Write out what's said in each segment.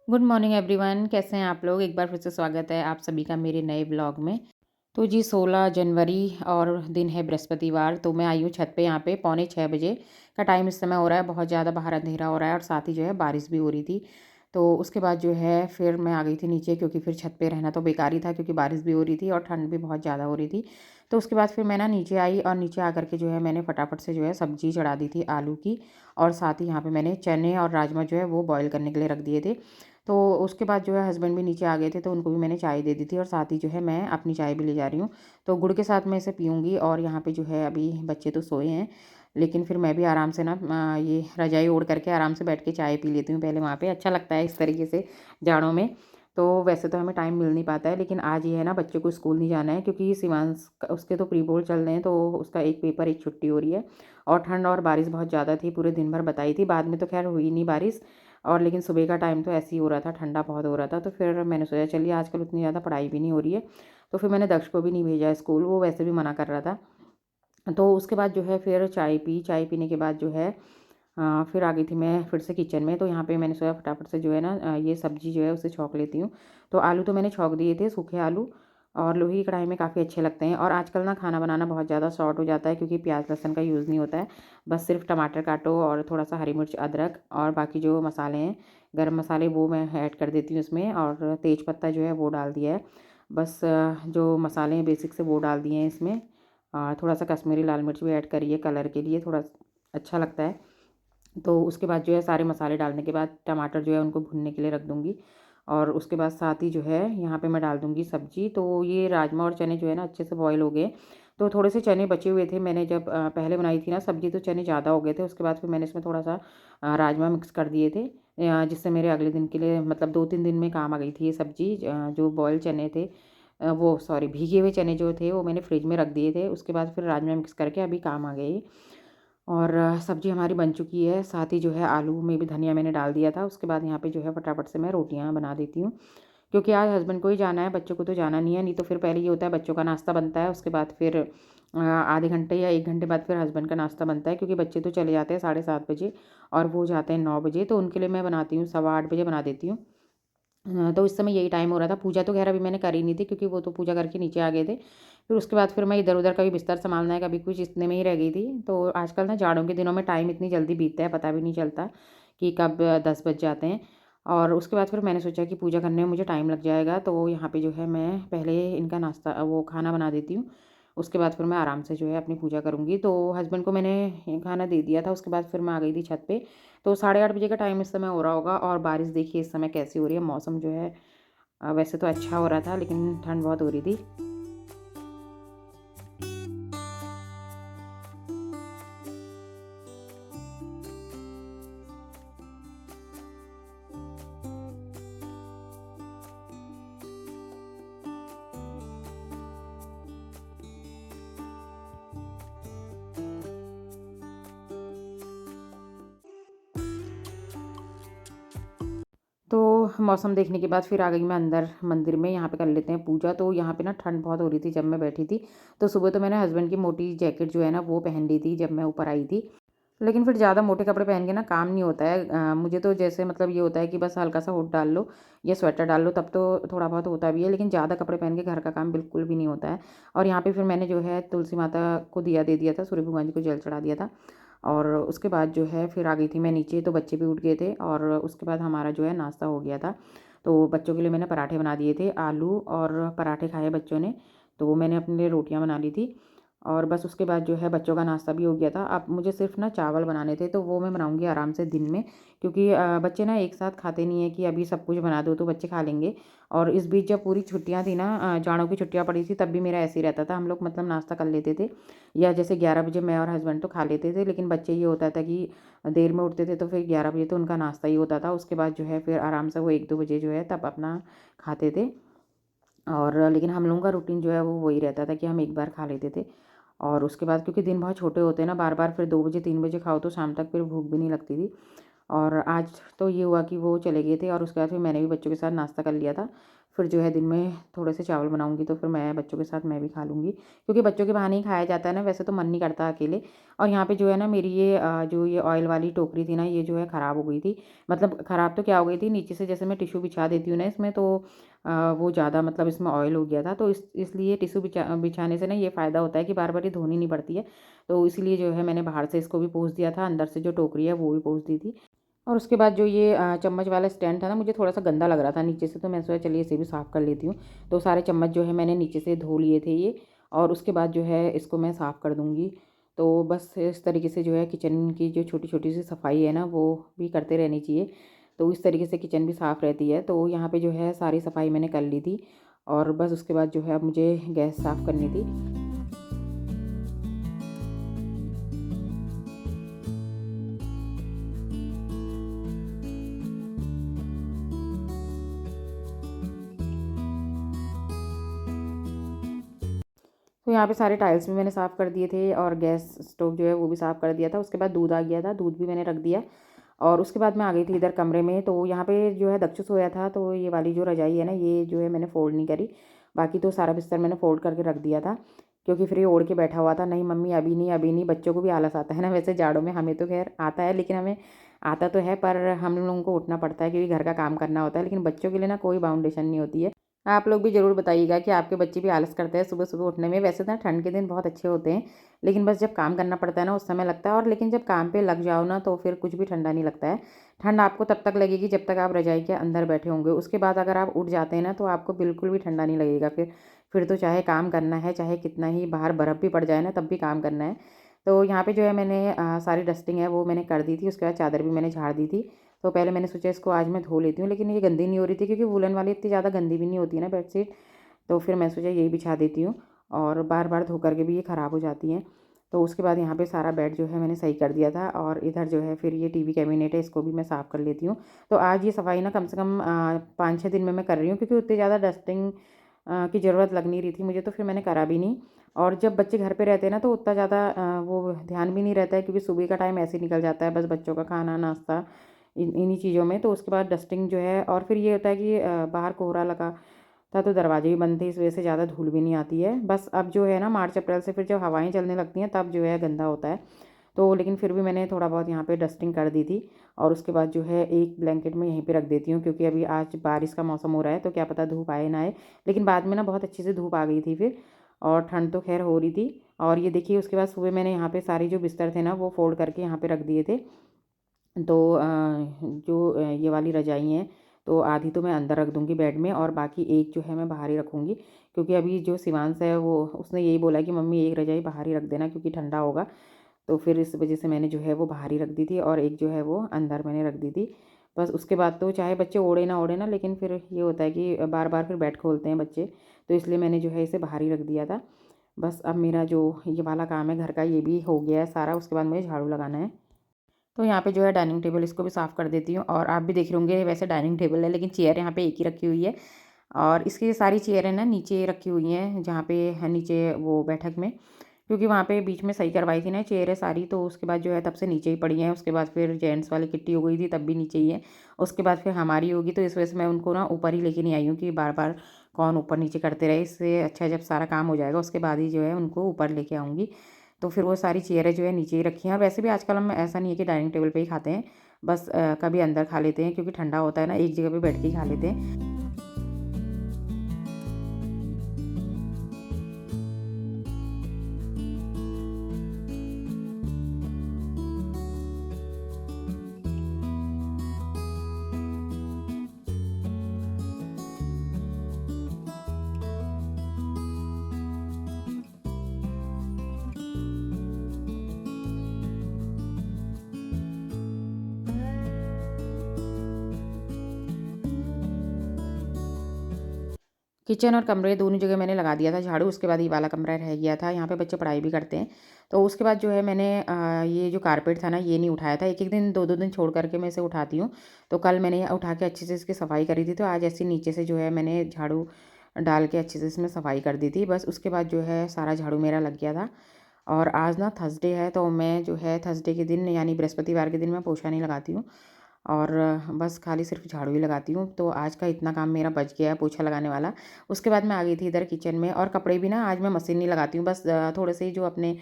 Good morning everyone, कैसे हैं आप लोग। एक बार फिर से स्वागत है आप सभी का मेरे नए ब्लॉग में। तो जी 16 जनवरी और दिन है बृहस्पतिवार। तो मैं आई हूँ छत पे, यहाँ पे पौने 6 बजे का टाइम इस समय हो रहा है। बहुत ज़्यादा बाहर अंधेरा हो रहा है और साथ ही जो है बारिश भी हो रही थी। तो उसके बाद जो है फिर मैं आ गई थी नीचे, क्योंकि फिर छत पे रहना तो बेकार ही था, क्योंकि बारिश भी हो रही थी और ठंड भी बहुत ज़्यादा हो रही थी। तो उसके बाद फिर मैं ना नीचे आई और नीचे आकर के जो है मैंने फटाफट से जो है सब्ज़ी चढ़ा दी थी आलू की। और साथ ही यहाँ पे मैंने चने और राजमा जो है वो बॉईल करने के लिए रख दिए थे। तो उसके बाद जो है हस्बैंड भी नीचे आ गए थे, तो उनको भी मैंने चाय दे दी थी और साथ ही जो है मैं अपनी चाय भी ले जा रही हूँ। तो गुड़ के साथ मैं इसे पीऊँगी। और यहाँ पे जो है अभी बच्चे तो सोए हैं, लेकिन फिर मैं भी आराम से ना ये रज़ाई ओढ़ करके आराम से बैठ के चाय पी लेती हूँ पहले वहाँ पे। अच्छा लगता है इस तरीके से जाड़ों में। तो वैसे तो हमें टाइम मिल नहीं पाता है, लेकिन आज ये है ना, बच्चे को स्कूल नहीं जाना है, क्योंकि शिवांश उसके तो प्री बोर्ड चल रहे हैं, तो उसका एक पेपर एक छुट्टी हो रही है। और ठंड और बारिश बहुत ज़्यादा थी, पूरे दिन भर बताई थी। बाद में तो खैर हुई नहीं बारिश। और लेकिन सुबह का टाइम तो ऐसे ही हो रहा था, ठंडा बहुत हो रहा था। तो फिर मैंने सोचा चलिए आजकल उतनी ज़्यादा पढ़ाई भी नहीं हो रही है, तो फिर मैंने दक्ष को भी नहीं भेजा स्कूल, वो वैसे भी मना कर रहा था। तो उसके बाद जो है फिर चाय पी। चाय पीने के बाद जो है फिर आ गई थी मैं फिर से किचन में। तो यहाँ पे मैंने सोचा फटाफट से जो है ना ये सब्ज़ी जो है उसे छौंक लेती हूँ। तो आलू तो मैंने छौंक दिए थे, सूखे आलू। और लोहे की कढ़ाई में काफ़ी अच्छे लगते हैं। और आजकल ना खाना बनाना बहुत ज़्यादा शॉर्ट हो जाता है, क्योंकि प्याज लहसुन का यूज़ नहीं होता है। बस सिर्फ टमाटर काटो और थोड़ा सा हरी मिर्च अदरक और बाकी जो मसाले हैं, गरम मसाले, वो मैं ऐड कर देती हूँ इसमें। और तेज पत्ता जो है वो डाल दिया है। बस जो मसाले हैं बेसिक से वो डाल दिए हैं इसमें। थोड़ा सा कश्मीरी लाल मिर्च भी ऐड करिए, कलर के लिए थोड़ा अच्छा लगता है। तो उसके बाद जो है सारे मसाले डालने के बाद टमाटर जो है उनको भुनने के लिए रख दूँगी। और उसके बाद साथ ही जो है यहाँ पे मैं डाल दूँगी सब्ज़ी। तो ये राजमा और चने जो है ना अच्छे से बॉयल हो गए। तो थोड़े से चने बचे हुए थे, मैंने जब पहले बनाई थी ना सब्ज़ी, तो चने ज़्यादा हो गए थे। उसके बाद फिर मैंने इसमें थोड़ा सा राजमा मिक्स कर दिए थे, जिससे मेरे अगले दिन के लिए मतलब 2-3 दिन में काम आ गई थी ये सब्ज़ी। जो बॉयल चने थे, वो सॉरी भीगे हुए चने जो थे वो मैंने फ्रिज में रख दिए थे। उसके बाद फिर राजमा मिक्स करके अभी काम आ गए। और सब्ज़ी हमारी बन चुकी है। साथ ही जो है आलू में भी धनिया मैंने डाल दिया था। उसके बाद यहाँ पे जो है फटाफट से मैं रोटियाँ बना देती हूँ, क्योंकि आज हस्बैंड को ही जाना है, बच्चों को तो जाना नहीं है। नहीं तो फिर पहले ये होता है बच्चों का नाश्ता बनता है, उसके बाद फिर आधे घंटे या 1 घंटे बाद फिर हस्बैंड का नाश्ता बनता है, क्योंकि बच्चे तो चले जाते हैं 7:30 बजे और वो जाते हैं 9 बजे। तो उनके लिए मैं बनाती हूँ 8:15 बजे बना देती हूँ। तो इस समय यही टाइम हो रहा था। पूजा तो ख़ैर अभी मैंने करी नहीं थी, क्योंकि वो तो पूजा करके नीचे आ गए थे। फिर उसके बाद फिर मैं इधर-उधर कभी बिस्तर सँभालना है, कभी कुछ, इतने में ही रह गई थी। तो आजकल ना जाड़ों के दिनों में टाइम इतनी जल्दी बीतता है, पता भी नहीं चलता कि कब 10 बज जाते हैं। और उसके बाद फिर मैंने सोचा कि पूजा करने में मुझे टाइम लग जाएगा, तो यहाँ पे जो है मैं पहले इनका नाश्ता वो खाना बना देती हूँ। उसके बाद फिर मैं आराम से जो है अपनी पूजा करूँगी। तो हस्बैंड को मैंने खाना दे दिया था, उसके बाद फिर मैं आ गई थी छत पे। तो 8:30 बजे का टाइम इस समय हो रहा होगा। और बारिश देखिए इस समय कैसी हो रही है। मौसम जो है वैसे तो अच्छा हो रहा था, लेकिन ठंड बहुत हो रही थी। तो मौसम देखने के बाद फिर आ गई मैं अंदर मंदिर में। यहाँ पे कर लेते हैं पूजा। तो यहाँ पे ना ठंड बहुत हो रही थी जब मैं बैठी थी। तो सुबह तो मैंने हस्बैंड की मोटी जैकेट जो है ना वो पहन ली थी जब मैं ऊपर आई थी। लेकिन फिर ज़्यादा मोटे कपड़े पहन के ना काम नहीं होता है। मुझे तो जैसे मतलब ये होता है कि बस हल्का सा हुड डाल लो या स्वेटर डाल लो, तब तो थोड़ा बहुत होता भी है, लेकिन ज़्यादा कपड़े पहन के घर का काम बिल्कुल भी नहीं होता है। और यहाँ पे फिर मैंने जो है तुलसी माता को दिया दे दिया था, सूर्य भगवान जी को जल चढ़ा दिया था। और उसके बाद जो है फिर आ गई थी मैं नीचे। तो बच्चे भी उठ गए थे और उसके बाद हमारा जो है नाश्ता हो गया था। तो बच्चों के लिए मैंने पराठे बना दिए थे, आलू और पराठे खाए बच्चों ने। तो मैंने अपने लिए रोटियां बना ली थी। और बस उसके बाद जो है बच्चों का नाश्ता भी हो गया था। अब मुझे सिर्फ ना चावल बनाने थे, तो वो मैं बनाऊंगी आराम से दिन में, क्योंकि बच्चे ना एक साथ खाते नहीं है कि अभी सब कुछ बना दो तो बच्चे खा लेंगे। और इस बीच जब पूरी छुट्टियां थी ना, जाड़ों की छुट्टियां पड़ी थी, तब भी मेरा ऐसे ही रहता था। हम लोग मतलब नाश्ता कर लेते थे, या जैसे 11 बजे मैं और हस्बैंड तो खा लेते थे, लेकिन बच्चे ये होता था कि देर में उठते थे, तो फिर 11 बजे तो उनका नाश्ता ही होता था। उसके बाद जो है फिर आराम से वो 1-2 बजे जो है तब अपना खाते थे। और लेकिन हम लोगों का रूटीन जो है वो वही रहता था कि हम एक बार खा लेते थे। और उसके बाद क्योंकि दिन बहुत छोटे होते हैं ना, बार बार फिर 2 बजे 3 बजे खाओ तो शाम तक फिर भूख भी नहीं लगती थी। और आज तो ये हुआ कि वो चले गए थे और उसके बाद फिर मैंने भी बच्चों के साथ नाश्ता कर लिया था। फिर जो है दिन में थोड़े से चावल बनाऊँगी तो फिर मैं बच्चों के साथ मैं भी खा लूँगी, क्योंकि बच्चों के बहाने ही खाया जाता है ना, वैसे तो मन नहीं करता अकेले। और यहाँ पे जो है ना मेरी ये जो ये ऑयल वाली टोकरी थी ना, ये जो है ख़राब हो गई थी। मतलब ख़राब तो क्या हो गई थी, नीचे से जैसे मैं टिश्यू बिछा देती हूँ ना इसमें, तो वो ज़्यादा मतलब इसमें ऑयल हो गया था। तो इसलिए टिश्यू बिछाने से ना ये फ़ायदा होता है कि बार-बार ये धोनी नहीं पड़ती है। तो इसीलिए जो है मैंने बाहर से इसको भी पोंछ दिया था, अंदर से जो टोकरी है वो भी पोंछ दी थी। और उसके बाद जो ये चम्मच वाला स्टैंड था ना, मुझे थोड़ा-सा गंदा लग रहा था नीचे से, तो मैं सोचा चलिए इसे भी साफ़ कर लेती हूँ। तो सारे चम्मच जो है मैंने नीचे से धो लिए थे ये, और उसके बाद जो है इसको मैं साफ़ कर दूँगी। तो बस इस तरीके से जो है किचन की जो छोटी-छोटी सी सफाई है ना, वो भी करते रहनी चाहिए। तो इस तरीके से किचन भी साफ़ रहती है। तो यहाँ पे जो है सारी सफाई मैंने कर ली थी, और बस उसके बाद जो है अब मुझे गैस साफ़ करनी थी। तो यहाँ पे सारे टाइल्स भी मैंने साफ़ कर दिए थे, और गैस स्टोव जो है वो भी साफ़ कर दिया था। उसके बाद दूध आ गया था, दूध भी मैंने रख दिया, और उसके बाद मैं आ गई थी इधर कमरे में। तो यहाँ पे जो है दक्षु सोया था, तो ये वाली जो रज़ाई है ना, ये जो है मैंने फ़ोल्ड नहीं करी। बाकी तो सारा बिस्तर मैंने फ़ोल्ड करके रख दिया था, क्योंकि फिर ये ओढ़ के बैठा हुआ था, नहीं मम्मी अभी नहीं, अभी नहीं। बच्चों को भी आलस आता है ना वैसे जाड़ों में, हमें तो खैर आता है, लेकिन हमें आता तो है, पर हम लोगों को उठना पड़ता है क्योंकि घर का काम करना होता है। लेकिन बच्चों के लिए ना कोई बाउंडेशन नहीं होती है। आप लोग भी ज़रूर बताइएगा कि आपके बच्चे भी आलस करते हैं सुबह-सुबह उठने में। वैसे तो ना ठंड के दिन बहुत अच्छे होते हैं, लेकिन बस जब काम करना पड़ता है ना उस समय लगता है, और लेकिन जब काम पे लग जाओ ना तो फिर कुछ भी ठंडा नहीं लगता है। ठंड आपको तब तक लगेगी जब तक आप रज़ाई के अंदर बैठे होंगे। उसके बाद अगर आप उठ जाते हैं ना तो आपको बिल्कुल भी ठंडा नहीं लगेगा फिर तो चाहे काम करना है, चाहे कितना ही बाहर बर्फ़ भी पड़ जाए ना तब भी काम करना है। तो यहाँ पे जो है मैंने सारी डस्टिंग है वो मैंने कर दी थी, उसके बाद चादर भी मैंने झाड़ दी थी। तो पहले मैंने सोचा इसको आज मैं धो लेती हूँ, लेकिन ये गंदी नहीं हो रही थी क्योंकि वूलन वाली इतनी ज़्यादा गंदी भी नहीं होती है ना बेडशीट। तो फिर मैं सोचा यही बिछा देती हूँ, और बार-बार धो कर के भी ये ख़राब हो जाती हैं। तो उसके बाद यहाँ पे सारा बेड जो है मैंने सही कर दिया था, और इधर जो है फिर ये टीवी कैबिनेट है, इसको भी मैं साफ़ कर लेती हूँ। तो आज ये सफाई ना कम से कम 5-6 दिन में मैं कर रही हूँ, क्योंकि उतनी ज़्यादा डस्टिंग की ज़रूरत लग नहीं रही थी मुझे, तो फिर मैंने करा भी नहीं। और जब बच्चे घर पे रहते हैं ना तो उतना ज़्यादा वो ध्यान भी नहीं रहता है, क्योंकि सुबह का टाइम ऐसे ही निकल जाता है बस बच्चों का खाना, नाश्ता, इन्हीं चीज़ों में। तो उसके बाद डस्टिंग जो है, और फिर ये होता है कि बाहर कोहरा लगा था तो दरवाजे भी बंद थे, इस वजह से ज़्यादा धूल भी नहीं आती है। बस अब जो है ना मार्च अप्रैल से फिर जब हवाएँ चलने लगती हैं तब जो है गंदा होता है। तो लेकिन फिर भी मैंने थोड़ा बहुत यहाँ पे डस्टिंग कर दी थी, और उसके बाद जो है एक ब्लैंकेट में यहीं पे रख देती हूँ, क्योंकि अभी आज बारिश का मौसम हो रहा है तो क्या पता धूप आए ना आए। लेकिन बाद में ना बहुत अच्छी से धूप आ गई थी फिर, और ठंड तो खैर हो रही थी। और ये देखिए उसके बाद सुबह मैंने यहाँ पे सारे जो बिस्तर थे ना वो फ़ोल्ड करके यहाँ पे रख दिए थे। तो जो ये वाली रज़ाई हैं, तो आधी तो मैं अंदर रख दूँगी बेड में, और बाकी एक जो है मैं बाहर ही रखूँगी, क्योंकि अभी जो शिवांश है वो उसने यही बोला कि मम्मी एक रज़ाई बाहर ही रख देना क्योंकि ठंडा होगा। तो फिर इस वजह से मैंने जो है वो बाहर ही रख दी थी, और एक जो है वो अंदर मैंने रख दी थी। बस उसके बाद तो चाहे बच्चे ओढ़े ना, लेकिन फिर ये होता है कि बार-बार फिर बेड खोलते हैं बच्चे, तो इसलिए मैंने जो है इसे बाहर ही रख दिया था। बस अब मेरा जो ये वाला काम है घर का ये भी हो गया है सारा, उसके बाद मुझे झाड़ू लगाना है। तो यहाँ पे जो है डाइनिंग टेबल इसको भी साफ़ कर देती हूँ, और आप भी देख रहे होंगे वैसे डाइनिंग टेबल है लेकिन चेयर यहाँ पे एक ही रखी हुई है, और इसकी सारी चेयरें ना नीचे रखी हुई हैं, जहाँ पे है नीचे वो बैठक में, क्योंकि वहाँ पे बीच में सही करवाई थी ना चेयरें सारी, तो उसके बाद जो है तब से नीचे ही पड़ी हैं। उसके बाद फिर जेंट्स वाली किट्टी हो गई थी तब भी नीचे ही है। उसके बाद फिर हमारी होगी, तो इस वजह से मैं उनको ना ऊपर ही लेके नहीं आई हूँ कि बार बार कौन ऊपर नीचे करते रहे। इससे अच्छा है जब सारा काम हो जाएगा उसके बाद ही जो है उनको ऊपर लेके आऊँगी। तो फिर वो सारी चेयरें जो है नीचे ही रखी हैं, और वैसे भी आजकल हम ऐसा नहीं है कि डाइनिंग टेबल पे ही खाते हैं, बस कभी अंदर खा लेते हैं क्योंकि ठंडा होता है ना, एक जगह पे बैठ के ही खा लेते हैं। किचन और कमरे दोनों जगह मैंने लगा दिया था झाड़ू, उसके बाद ये वाला कमरा रह गया था, यहाँ पे बच्चे पढ़ाई भी करते हैं। तो उसके बाद जो है मैंने ये जो कारपेट था ना ये नहीं उठाया था, एक एक दिन दो दो दिन छोड़ करके मैं इसे उठाती हूँ। तो कल मैंने उठा के अच्छे से इसकी सफाई करी थी, तो आज ऐसे नीचे से जो है मैंने झाड़ू डाल के अच्छे से इसमें सफाई कर दी थी। बस उसके बाद जो है सारा झाड़ू मेरा लग गया था। और आज ना थर्सडे है, तो मैं जो है थर्सडे के दिन यानी बृहस्पतिवार के दिन मैं पोछा नहीं लगाती हूँ। और बस खाली सिर्फ झाड़ू ही लगाती हूँ। तो आज का इतना काम मेरा बच गया है पोछा लगाने वाला। उसके बाद मैं आ गई थी इधर किचन में, और कपड़े भी ना आज मैं मशीन नहीं लगाती हूँ, बस थोड़े से ही जो अपने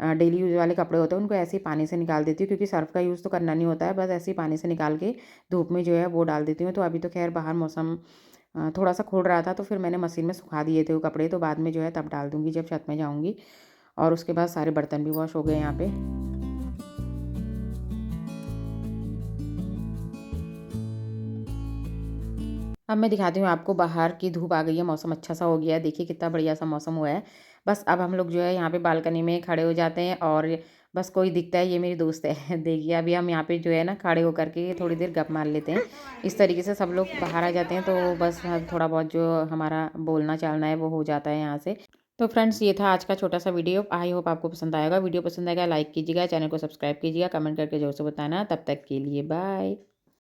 डेली यूज़ वाले कपड़े होते हैं उनको ऐसे ही पानी से निकाल देती हूँ, क्योंकि सर्फ़ का यूज़ तो करना नहीं होता है, बस ऐसे ही पानी से निकाल के धूप में जो है वो डाल देती हूँ। तो अभी तो ख़ैर बाहर मौसम थोड़ा-सा खुल रहा था, तो फिर मैंने मशीन में सुखा दिए थे वो कपड़े, तो बाद में जो है तब डाल दूँगी जब छत में जाऊँगी। और उसके बाद सारे बर्तन भी वॉश हो गए यहाँ पे। अब मैं दिखाती हूँ आपको, बाहर की धूप आ गई है, मौसम अच्छा सा हो गया है, देखिए कितना बढ़िया सा मौसम हुआ है। बस अब हम लोग जो है यहाँ पे बालकनी में खड़े हो जाते हैं, और बस कोई दिखता है, ये मेरी दोस्त है देखिए अभी हम यहाँ पे जो है ना खड़े होकर के थोड़ी देर गप मार लेते हैं। इस तरीके से सब लोग बाहर आ जाते हैं, तो बस थोड़ा बहुत जो हमारा बोलना चालना है वो हो जाता है यहाँ से। तो फ्रेंड्स, ये था आज का छोटा सा वीडियो। आई होप आपको पसंद आएगा। वीडियो पसंद आएगा लाइक कीजिएगा, चैनल को सब्सक्राइब कीजिएगा, कमेंट करके ज़रूर से बताना। तब तक के लिए बाय।